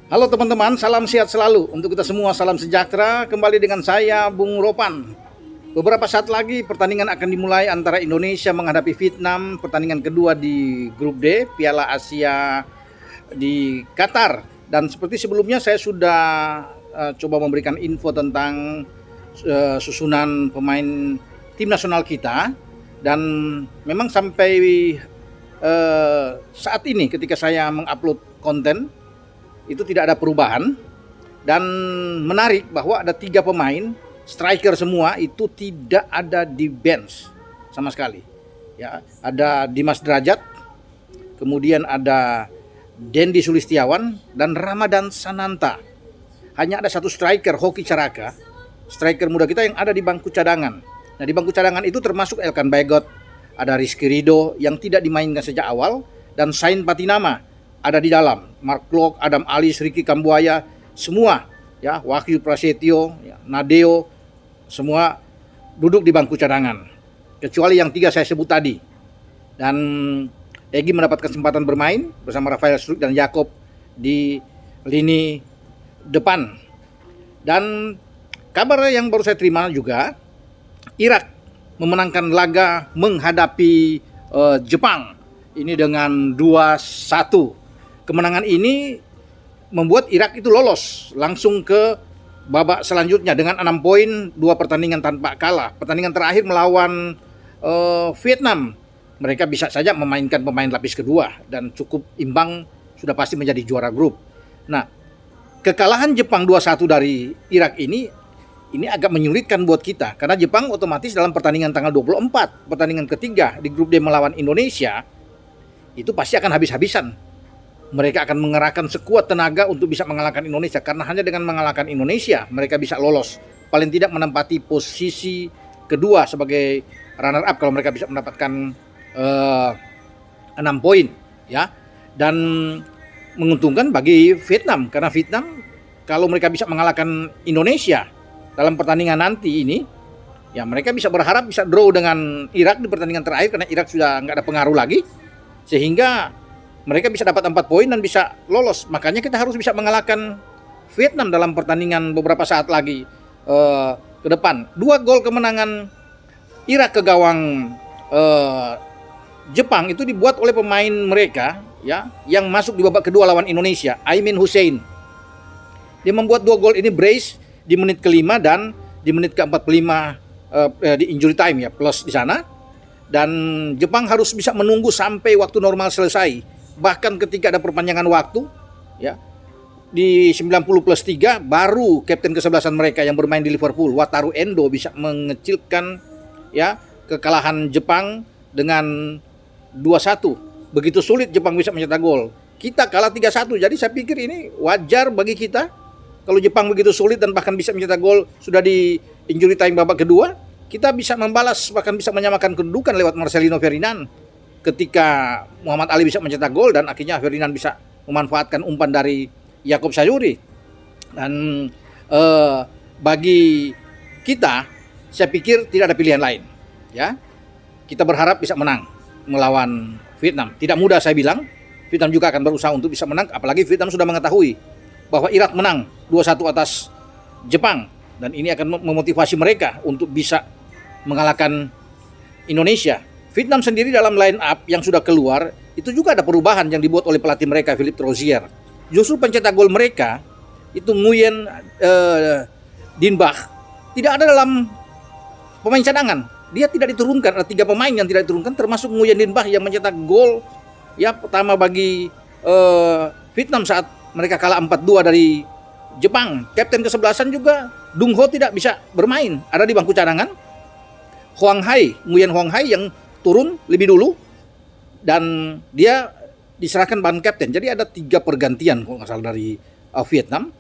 Halo teman-teman, salam sehat selalu untuk kita semua, salam sejahtera. Kembali dengan saya, Bung Ropan. Beberapa saat lagi pertandingan akan dimulai antara Indonesia menghadapi Vietnam. Pertandingan kedua di grup D, Piala Asia di Qatar. Dan seperti sebelumnya saya sudah coba memberikan info tentang susunan pemain tim nasional kita. Dan memang sampai saat ini ketika saya mengupload konten, itu tidak ada perubahan. Dan menarik bahwa ada 3 pemain striker semua itu tidak ada di bench sama sekali. Ya, ada Dimas Derajat, kemudian ada Dendi Sulistiawan dan Ramadan Sananta. Hanya ada satu striker, Hoki Caraka, striker muda kita yang ada di bangku cadangan. Nah, di bangku cadangan itu termasuk Elkan Bagot, ada Rizky Ridho yang tidak dimainkan sejak awal, dan Sain Patinama ada di dalam. Mark Klok, Adam Alis, Ricky Kambuaya, semua ya, Wahyu Prasetyo, ya, Nadeo, semua duduk di bangku cadangan. Kecuali yang 3 saya sebut tadi. Dan Egy mendapat kesempatan bermain bersama Rafael Struik dan Jakob di lini depan. Dan kabar yang baru saya terima juga, Irak memenangkan laga menghadapi Jepang ini dengan 2-1. Kemenangan ini membuat Irak itu lolos langsung ke babak selanjutnya dengan 6 poin, 2 pertandingan tanpa kalah. Pertandingan terakhir melawan Vietnam, mereka bisa saja memainkan pemain lapis kedua dan cukup imbang, sudah pasti menjadi juara grup. Nah, kekalahan Jepang 2-1 dari Irak ini agak menyulitkan buat kita, karena Jepang otomatis dalam pertandingan tanggal 24, pertandingan ketiga di grup D melawan Indonesia, itu pasti akan habis-habisan. Mereka akan mengerahkan sekuat tenaga untuk bisa mengalahkan Indonesia, karena hanya dengan mengalahkan Indonesia mereka bisa lolos, paling tidak menempati posisi kedua sebagai runner up kalau mereka bisa mendapatkan 6 poin ya. Dan menguntungkan bagi Vietnam, karena Vietnam kalau mereka bisa mengalahkan Indonesia dalam pertandingan nanti ini, ya mereka bisa berharap bisa draw dengan Irak di pertandingan terakhir, karena Irak sudah nggak ada pengaruh lagi, sehingga mereka bisa dapat 4 poin dan bisa lolos. Makanya kita harus bisa mengalahkan Vietnam dalam pertandingan beberapa saat lagi ke depan. 2 gol kemenangan Irak ke gawang Jepang itu dibuat oleh pemain mereka ya, yang masuk di babak kedua lawan Indonesia, Aimin Hussein. Dia membuat 2 gol ini brace di menit ke-5 dan di menit ke-45 di injury time ya, plus di sana. Dan Jepang harus bisa menunggu sampai waktu normal selesai. Bahkan ketika ada perpanjangan waktu ya, di 90+3 baru kapten kesebelasan mereka yang bermain di Liverpool, Wataru Endo, bisa mengecilkan ya kekalahan Jepang dengan 2-1. Begitu sulit Jepang bisa mencetak gol. Kita kalah 3-1. Jadi saya pikir ini wajar bagi kita. Kalau Jepang begitu sulit dan bahkan bisa mencetak gol sudah di injury time babak kedua, kita bisa membalas, bahkan bisa menyamakan kedudukan lewat Marcelino Ferdinand. Ketika Muhammad Ali bisa mencetak gol dan akhirnya Ferdinand bisa memanfaatkan umpan dari Yakob Sayuri. Dan bagi kita, saya pikir tidak ada pilihan lain ya. Kita berharap bisa menang melawan Vietnam. Tidak mudah saya bilang. Vietnam juga akan berusaha untuk bisa menang, apalagi Vietnam sudah mengetahui bahwa Irak menang 2-1 atas Jepang, dan ini akan memotivasi mereka untuk bisa mengalahkan Indonesia. Vietnam sendiri dalam line up yang sudah keluar itu juga ada perubahan yang dibuat oleh pelatih mereka, Philippe Trouzier. Justru pencetak gol mereka itu Nguyen Din Bach tidak ada dalam pemain cadangan. Dia tidak diturunkan. Ada 3 pemain yang tidak diturunkan, termasuk Nguyen Din Bach yang mencetak gol ya pertama bagi Vietnam saat mereka kalah 4-2 dari Jepang. Kapten kesebelasan juga Dung Ho tidak bisa bermain, ada di bangku cadangan. Nguyen Huang Hai yang turun lebih dulu dan dia diserahkan ban kapten. Jadi ada 3 pergantian kalau nggak salah dari Vietnam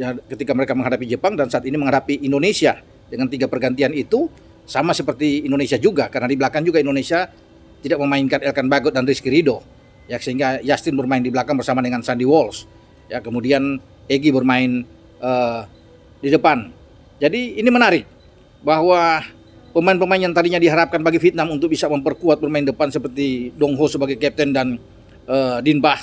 ya, ketika mereka menghadapi Jepang, dan saat ini menghadapi Indonesia dengan 3 pergantian itu sama seperti Indonesia juga, karena di belakang juga Indonesia tidak memainkan Elkan Bagot dan Rizky Ridho ya, sehingga Justin bermain di belakang bersama dengan Sandy Walsh ya, kemudian Egy bermain di depan. Jadi ini menarik bahwa pemain-pemain yang tadinya diharapkan bagi Vietnam untuk bisa memperkuat bermain depan seperti Dong Ho sebagai kapten dan Din Bah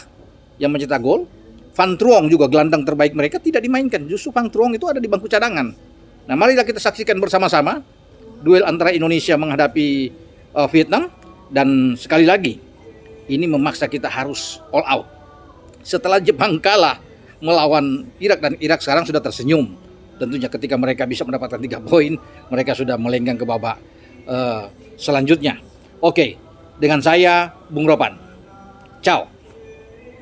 yang mencetak gol, Van Truong juga gelandang terbaik mereka tidak dimainkan. Justru Van Truong itu ada di bangku cadangan. Nah, marilah kita saksikan bersama-sama duel antara Indonesia menghadapi Vietnam. Dan sekali lagi, ini memaksa kita harus all out. Setelah Jepang kalah melawan Irak, dan Irak sekarang sudah tersenyum. Tentunya ketika mereka bisa mendapatkan 3 poin, mereka sudah melenggang ke babak selanjutnya. Oke, dengan saya Bung Ropan. Ciao.